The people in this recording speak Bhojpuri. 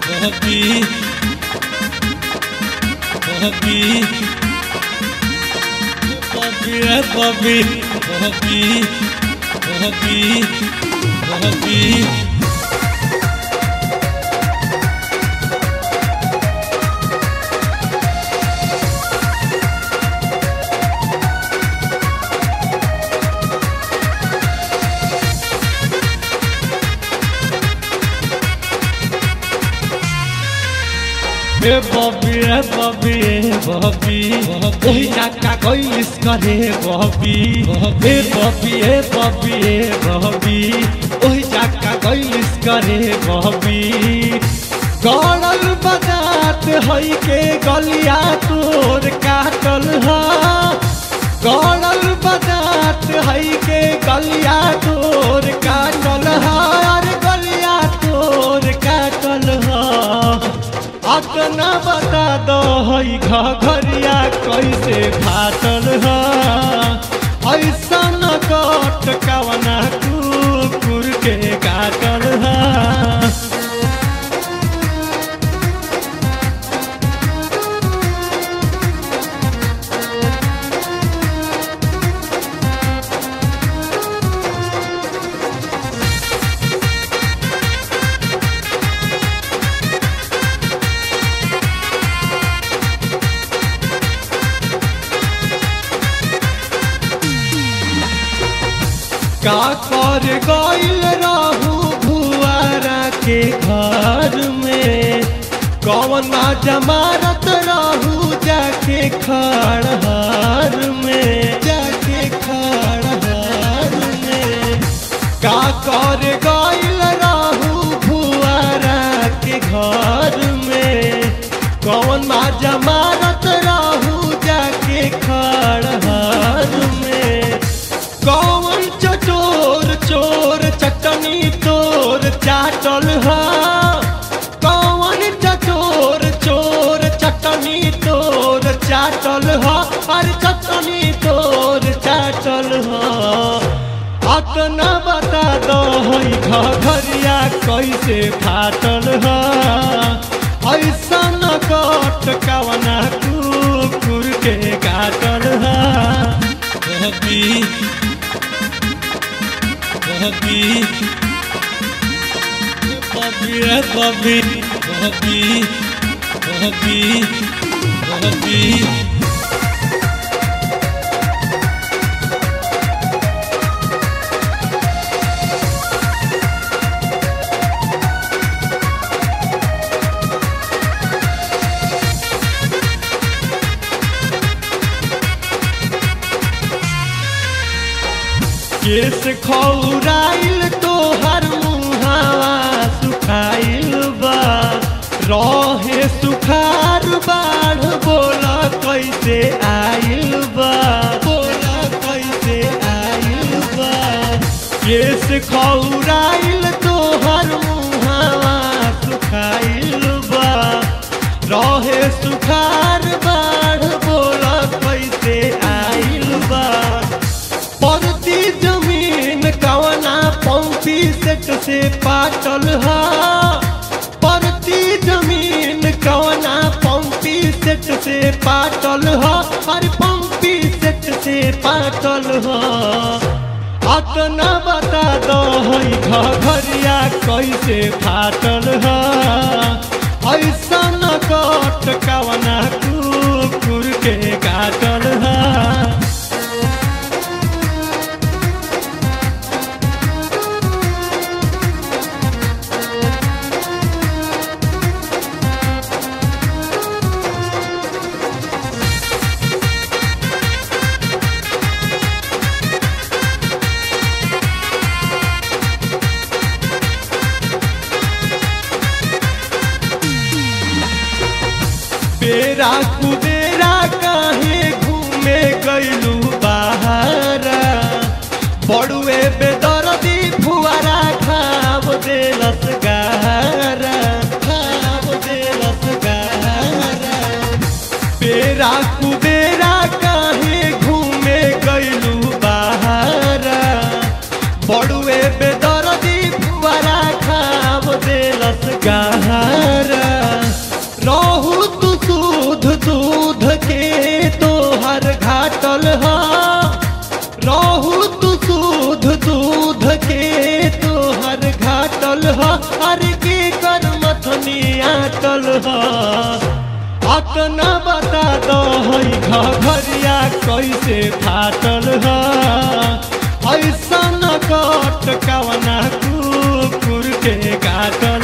Bobby, Bobby, Bobby, Bobby, Bobby, Bobby, Bobby. Bobby, Bobby, Bobby, Bobby, Naka kois kare Bobby, Bobby, Bobby, Bobby, Bobby, Oi Naka kois kare Bobby. गलल बजात हई के गलिया तोर काटल हा, गलल बजात हई के गलिया तोर काटल हा, अरे गलिया तोर काटल हा। अतना बता दो हई घरिया कैसे फाटल हा, ऐसा न कट कवना कुकुर के काटल हा। का कर गइल रहू भुआरा के घर में, कौन जमारत रहू जाके खड़हर में, जाके खड़हर में। का कर गइल रहू भुआरा के घर में, कौन जमारत रहू जाके खड़हर में। कौन चटोर चोर चटनी तोर चाटल हा, कौन चटोर चोर चटनी तोर चाटल हा, अरे चटनी तोर चाटल हा। अतना बता दो हई घरिया कैसे फाटल हा, ऐसा न कट कवना कुकुर के काटल हा। Bobby, Bobby, Bobby, Bobby, Bobby, Bobby, Bobby. केस खौराइल तोहर मुहावा सुखाइल बा, रहे सुखार बाढ़ बोला कैसे आइल बा, बोला कैसे आइल बा। केस खौराइल तोहर मुहावा सुखाइल बा, रहे सुखार बाढ़ बोला कैसे आइल बा। परती जमीन कवना पंपी सेट से पाटल हा, परती जमीन कवना पंपी सेट से पाटल हा, अरे पंपी सेट से पाटल हा। अतना बता दो हई घरिया कैसे फाटल हा, ऐसा न कट कवना कुकुर के काटल हा। बेरा कुबेरा काहे घूमे गइलू बहारा, बड़ुए बेदर्दी फुआरा खाब देलस गारा, खाब देलस गारा। बेरा कुबेरा काहे घूमे गइलू बहारा, बड़ुए बेदर्दी फुआरा खाब देलस गारा। फाटल ह रहू तू दूध दूध के तोहर घाटल ह अरे के कर मथनी आटल ह अतना बता दो घरिया कैसे फाटल ह ऐसा न कट कवना कुकुर के काटल